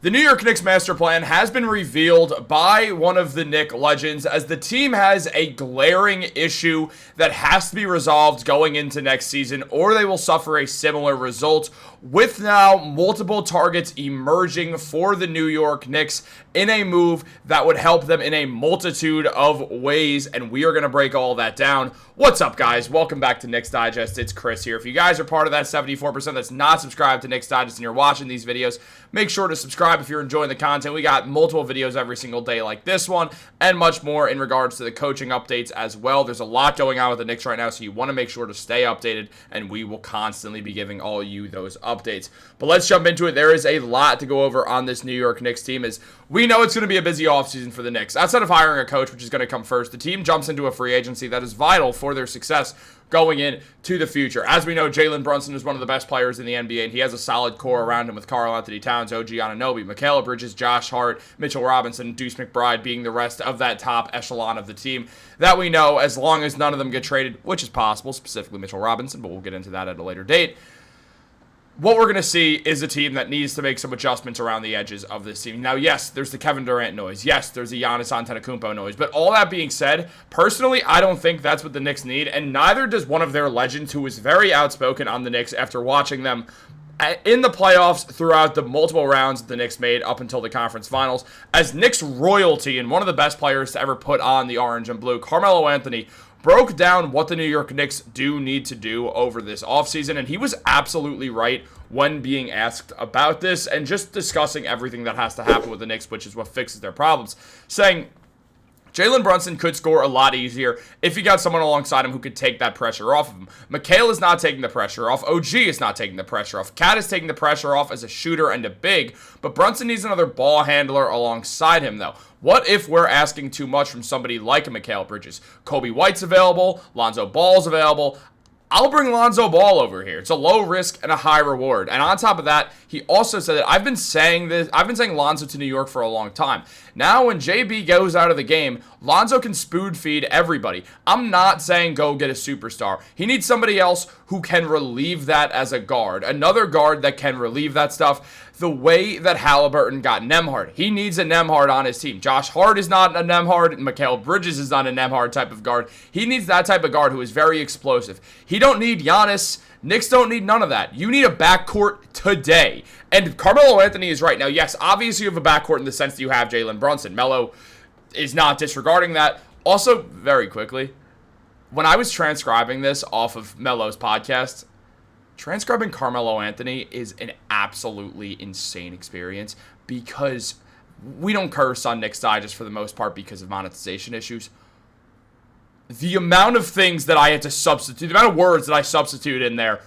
The New York Knicks master plan has been revealed by one of the Knicks legends as the team has a glaring issue that has to be resolved going into next season, or they will suffer a similar result, with now multiple targets emerging for the New York Knicks in a move that would help them in a multitude of ways, and we are going to break all that down. What's up, guys? Welcome back to Knicks Digest. It's Chris here. If you guys are part of that 74% that's not subscribed to Knicks Digest and you're watching these videos, make sure to subscribe if you're enjoying the content. We got multiple videos every single day like this one and much more in regards to the coaching updates as well. There's a lot going on with the Knicks right now, so you want to make sure to stay updated, and we will constantly be giving all you those updates. But let's jump into it. There is a lot to go over on this New York Knicks team, as we know it's going to be a busy offseason for the Knicks. Outside of hiring a coach, which is going to come first, the team jumps into a free agency that is vital for their success going into the future. As we know, Jalen Brunson is one of the best players in the NBA, and he has a solid core around him with Karl-Anthony Towns, OG Anunoby, Mikal Bridges, Josh Hart, Mitchell Robinson, Deuce McBride being the rest of that top echelon of the team that we know, as long as none of them get traded, which is possible, specifically Mitchell Robinson, but we'll get into that at a later date. What we're going to see is a team that needs to make some adjustments around the edges of this team. Now, yes, there's the Kevin Durant noise. Yes, there's the Giannis Antetokounmpo noise. But all that being said, personally, I don't think that's what the Knicks need, and neither does one of their legends who is very outspoken on the Knicks after watching them in the playoffs throughout the multiple rounds the Knicks made up until the conference finals. As Knicks royalty and one of the best players to ever put on the orange and blue, Carmelo Anthony, broke down what the New York Knicks do need to do over this offseason, and he was absolutely right when being asked about this and just discussing everything that has to happen with the Knicks, which is what fixes their problems, saying Jalen Brunson could score a lot easier if he got someone alongside him who could take that pressure off of him. Mikal is not taking the pressure off. OG is not taking the pressure off. Cat is taking the pressure off as a shooter and a big, but Brunson needs another ball handler alongside him, though. What if we're asking too much from somebody like a Mikal Bridges? Coby White's available. Lonzo Ball's available. I'll bring Lonzo Ball over here. It's a low risk and a high reward. And on top of that, he also said that I've been saying Lonzo to New York for a long time. Now when JB goes out of the game, Lonzo can spoon feed everybody. I'm not saying go get a superstar. He needs somebody else who can relieve that as a guard. Another guard that can relieve that stuff. The way that Halliburton got Nembhard. He needs a Nembhard on his team. Josh Hart is not a Nembhard. Mikal Bridges is not a Nembhard type of guard. He needs that type of guard who is very explosive. He don't need Giannis. Knicks don't need none of that. You need a backcourt today. And Carmelo Anthony is right. Now, yes, obviously you have a backcourt in the sense that you have Jalen Brunson. Melo is not disregarding that. Also, very quickly, when I was transcribing this off of Melo's podcast, transcribing Carmelo Anthony is an absolutely insane experience because we don't curse on Knicks Digest for the most part because of monetization issues. The amount of things that I had to substitute, the amount of words that I substitute in there,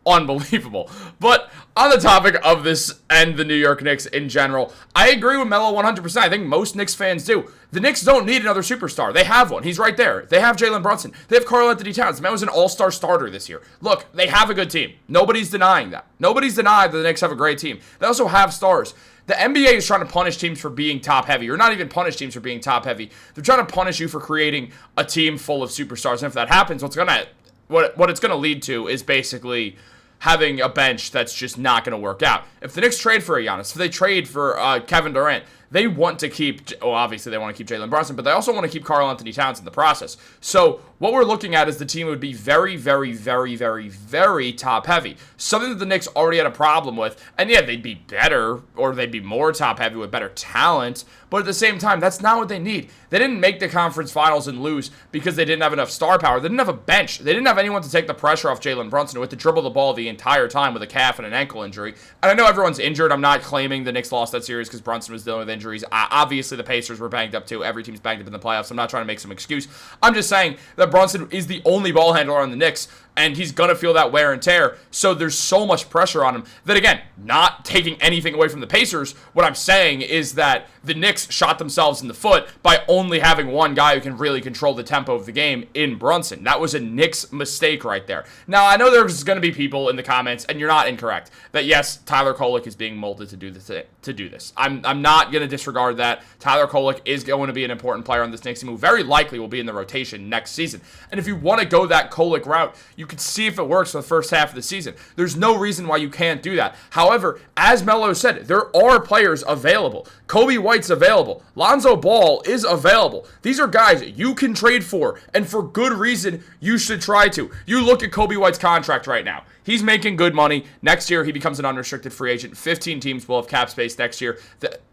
unbelievable. But on the topic of this and the New York Knicks in general, I agree with Melo 100%. I think most Knicks fans do. The Knicks don't need another superstar. They have one. He's right there. They have Jalen Brunson. They have Karl-Anthony Towns. The man was an all-star starter this year. Look, they have a good team. Nobody's denying that. Nobody's denying that the Knicks have a great team. They also have stars. The NBA is trying to punish teams for being top-heavy, or not even punish teams for being top-heavy. They're trying to punish you for creating a team full of superstars. And if that happens, what it's going to lead to is basically having a bench that's just not going to work out. If the Knicks trade for a Giannis, if they trade for Kevin Durant, they want to keep, obviously they want to keep Jalen Brunson, but they also want to keep Karl-Anthony Towns in the process. So what we're looking at is the team would be very, very, very, very, very top-heavy. Something that the Knicks already had a problem with, and yeah, they'd be better, or they'd be more top-heavy with better talent, but at the same time, that's not what they need. They didn't make the conference finals and lose because they didn't have enough star power. They didn't have a bench. They didn't have anyone to take the pressure off Jalen Brunson, who had to dribble the ball the entire time with a calf and an ankle injury. And I know everyone's injured. I'm not claiming the Knicks lost that series because Brunson was dealing with injuries. Obviously, the Pacers were banged up too. Every team's banged up in the playoffs. I'm not trying to make some excuse. I'm just saying that Brunson is the only ball handler on the Knicks, and he's going to feel that wear and tear. So there's so much pressure on him that, again, not taking anything away from the Pacers, what I'm saying is that the Knicks shot themselves in the foot by only having one guy who can really control the tempo of the game in Brunson. That was a Knicks mistake right there. Now, I know there's going to be people in the comments, and you're not incorrect, that yes, Tyler Kolek is being molded to do this. I'm not going to disregard that. Tyler Kolek is going to be an important player on this Knicks team who very likely will be in the rotation next season. And if you want to go that Kolek route, you could see if it works for the first half of the season. There's no reason why you can't do that. However, as Melo said, there are players available. Coby White's available. Lonzo Ball is available. These are guys you can trade for, and for good reason you should try to. You look at Coby White's contract right now. He's making good money. Next year, he becomes an unrestricted free agent. 15 teams will have cap space next year.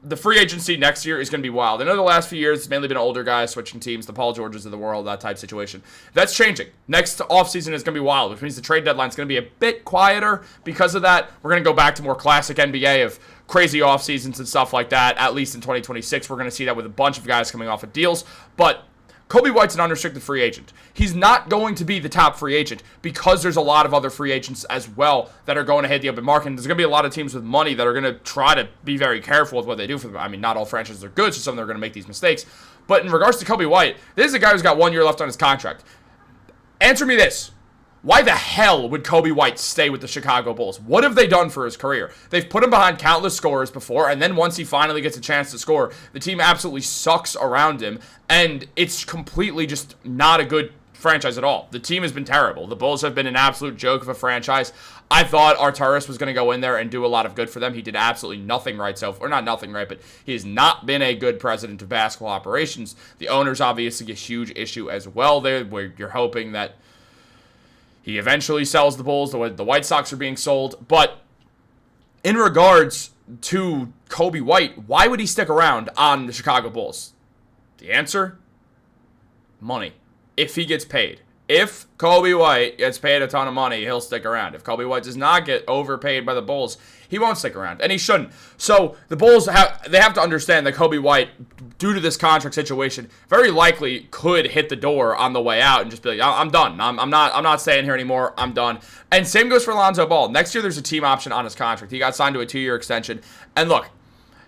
The free agency next year is going to be wild. I know the last few years, it's mainly been older guys switching teams, the Paul Georges of the world, that type situation. That's changing. Next offseason is going to be wild, which means the trade deadline is going to be a bit quieter. Because of that, we're going to go back to more classic NBA of crazy off seasons and stuff like that. At least in 2026, we're going to see that with a bunch of guys coming off of deals. But Coby White's an unrestricted free agent. He's not going to be the top free agent because there's a lot of other free agents as well that are going to hit the open market. And there's going to be a lot of teams with money that are going to try to be very careful with what they do for them. I mean, not all franchises are good, so some of them are going to make these mistakes. But in regards to Coby White, this is a guy who's got 1 year left on his contract. Answer me this. Why the hell would Coby White stay with the Chicago Bulls? What have they done for his career? They've put him behind countless scorers before, and then once he finally gets a chance to score, the team absolutely sucks around him, and it's completely just not a good franchise at all. The team has been terrible. The Bulls have been an absolute joke of a franchise. I thought Arturas was going to go in there and do a lot of good for them. He did absolutely nothing right so far. Or not nothing right, but he has not been a good president of basketball operations. The owner's obviously a huge issue as well there, where you're hoping that he eventually sells the Bulls the way the White Sox are being sold. But in regards to Coby White, why would he stick around on the Chicago Bulls? The answer? Money. If he gets paid. If Coby White gets paid a ton of money, he'll stick around. If Coby White does not get overpaid by the Bulls, he won't stick around, and he shouldn't. So the Bulls have to understand that Coby White, due to this contract situation, very likely could hit the door on the way out and just be like, I'm done. I'm not staying here anymore. I'm done. And same goes for Lonzo Ball. Next year, there's a team option on his contract. He got signed to a 2-year extension, and look,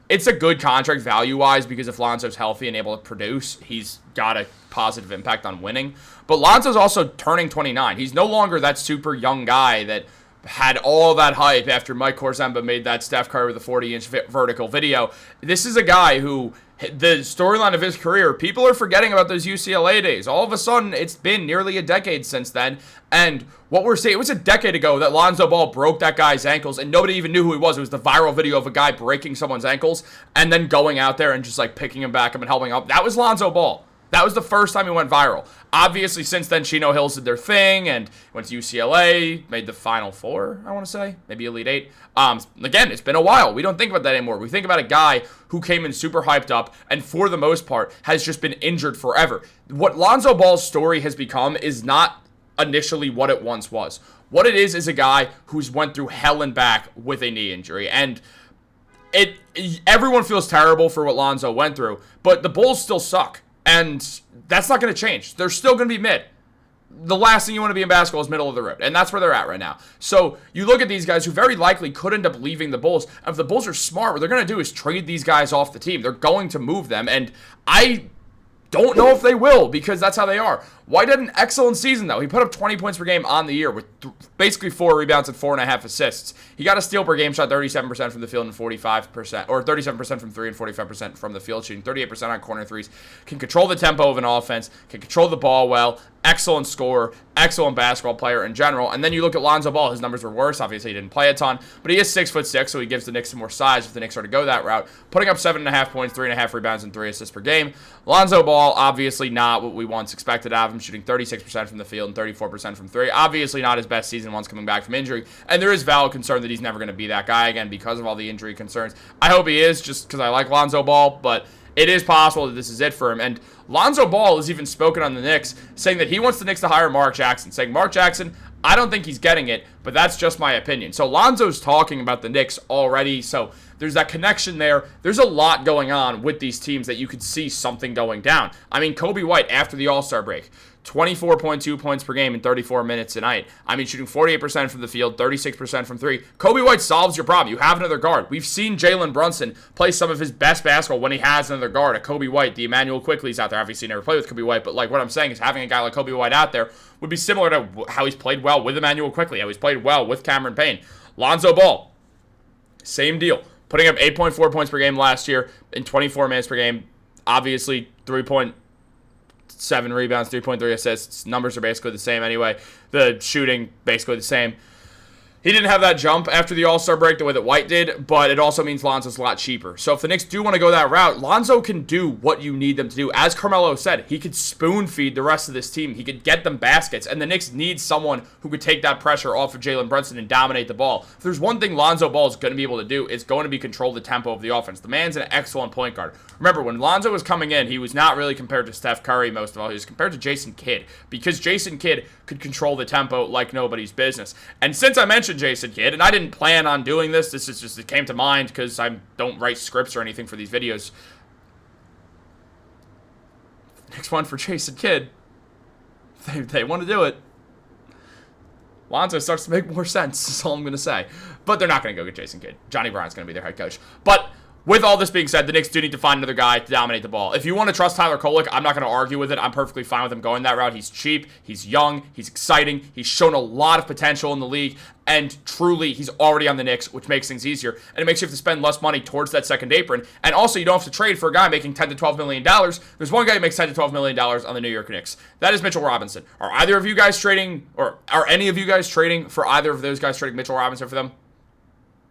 it's a good contract value-wise because if Lonzo's healthy and able to produce, he's got a positive impact on winning. But Lonzo's also turning 29. He's no longer that super young guy that had all that hype after Mike Korzemba made that Steph Curry with a 40-inch vertical video. This is a guy who, the storyline of his career, people are forgetting about those UCLA days. All of a sudden, it's been nearly a decade since then. And what we're saying, it was a decade ago that Lonzo Ball broke that guy's ankles, and nobody even knew who he was. It was the viral video of a guy breaking someone's ankles and then going out there and just like picking him back up and helping him up. That was Lonzo Ball. That was the first time he went viral. Obviously, since then, Chino Hills did their thing and went to UCLA, made the Final Four, I want to say, maybe Elite Eight. Again, it's been a while. We don't think about that anymore. We think about a guy who came in super hyped up and, for the most part, has just been injured forever. What Lonzo Ball's story has become is not initially what it once was. What it is a guy who's went through hell and back with a knee injury. And everyone feels terrible for what Lonzo went through, but the Bulls still suck. And that's not going to change. They're still going to be mid. The last thing you want to be in basketball is middle of the road. And that's where they're at right now. So you look at these guys who very likely could end up leaving the Bulls. And if the Bulls are smart, what they're going to do is trade these guys off the team. They're going to move them. And I don't know if they will, because that's how they are. White had an excellent season, though. He put up 20 points per game on the year with basically 4 rebounds and 4.5 assists. He got a steal per game, shot 37% from the field and 45%, or 37% from 3 and 45% from the field, shooting 38% on corner threes. Can control the tempo of an offense, can control the ball well, excellent scorer, excellent basketball player in general. And then you look at Lonzo Ball. His numbers were worse. Obviously, he didn't play a ton, but he is 6'6", so he gives the Knicks some more size if the Knicks are to go that route. Putting up 7.5 points, 3.5 rebounds, and 3 assists per game. Lonzo Ball, obviously not what we once expected out of him, shooting 36% from the field and 34% from 3. Obviously not his best season once coming back from injury, and there is valid concern that he's never going to be that guy again because of all the injury concerns. I hope he is, just because I like Lonzo Ball, but it is possible that this is it for him. And Lonzo Ball has even spoken on the Knicks, saying that he wants the Knicks to hire Mark Jackson, saying, Mark Jackson, I don't think he's getting it, but that's just my opinion. So Lonzo's talking about the Knicks already, so there's that connection there. There's a lot going on with these teams that you could see something going down. I mean, Coby White, after the All-Star break, 24.2 points per game in 34 minutes a night. I mean, shooting 48% from the field, 36% from 3. Coby White solves your problem. You have another guard. We've seen Jalen Brunson play some of his best basketball when he has another guard. A Coby White, the Emmanuel Quickly's out there. Obviously, never played with Coby White, but like what I'm saying is having a guy like Coby White out there would be similar to how he's played well with Emmanuel Quickly, how he's played well with Cameron Payne. Lonzo Ball, same deal. Putting up 8.4 points per game last year in 24 minutes per game. Obviously, 3-point 7 rebounds, 3.3 assists. Numbers are basically the same anyway. The shooting, basically the same. He didn't have that jump after the All-Star break the way that White did, but it also means Lonzo's a lot cheaper. So if the Knicks do want to go that route, Lonzo can do what you need them to do. As Carmelo said, he could spoon feed the rest of this team. He could get them baskets, and the Knicks need someone who could take that pressure off of Jalen Brunson and dominate the ball. If there's one thing Lonzo Ball is going to be able to do, it's going to be control the tempo of the offense. The man's an excellent point guard. Remember, when Lonzo was coming in, he was not really compared to Steph Curry most of all. He was compared to Jason Kidd, because Jason Kidd could control the tempo like nobody's business. And since I mentioned Jason Kidd, and I didn't plan on doing this, this is just, it came to mind because I don't write scripts or anything for these videos. Next one for Jason Kidd. They want to do it. Lonzo starts to make more sense, that's all I'm going to say. But they're not going to go get Jason Kidd. Johnny Bryant's going to be their head coach. But with all this being said, the Knicks do need to find another guy to dominate the ball. If you want to trust Tyler Kolek, I'm not going to argue with it. I'm perfectly fine with him going that route. He's cheap, he's young, he's exciting, he's shown a lot of potential in the league, and truly, he's already on the Knicks, which makes things easier, and it makes you have to spend less money towards that second apron. And also, you don't have to trade for a guy making $10 to $12 million. There's one guy who makes $10 to $12 million on the New York Knicks. That is Mitchell Robinson. Are either of you guys trading, or are any of you guys trading for either of those guys, trading Mitchell Robinson for them?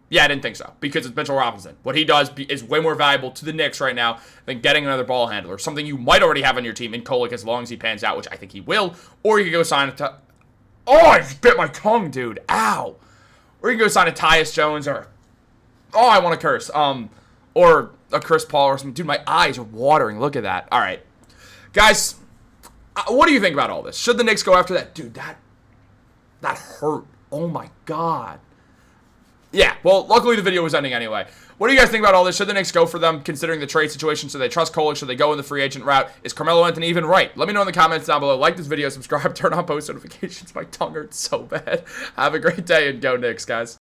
Yeah, I didn't think so, because it's Mitchell Robinson. What he does is way more valuable to the Knicks right now than getting another ball handler, something you might already have on your team in Kolek as long as he pans out, which I think he will, or you could go sign a... Oh, I just bit my tongue, dude. Ow. Or you can go sign a Tyus Jones, or... Oh, I want to curse. Or a Chris Paul or something. Dude, my eyes are watering. Look at that. All right. Guys, what do you think about all this? Should the Knicks go after that? Dude, that hurt. Oh, my God. Yeah, well, luckily the video was ending anyway. What do you guys think about all this? Should the Knicks go for them, considering the trade situation? Should they trust Kolek? Should they go in the free agent route? Is Carmelo Anthony even right? Let me know in the comments down below. Like this video, subscribe, turn on post notifications. My tongue hurts so bad. Have a great day, and go Knicks, guys.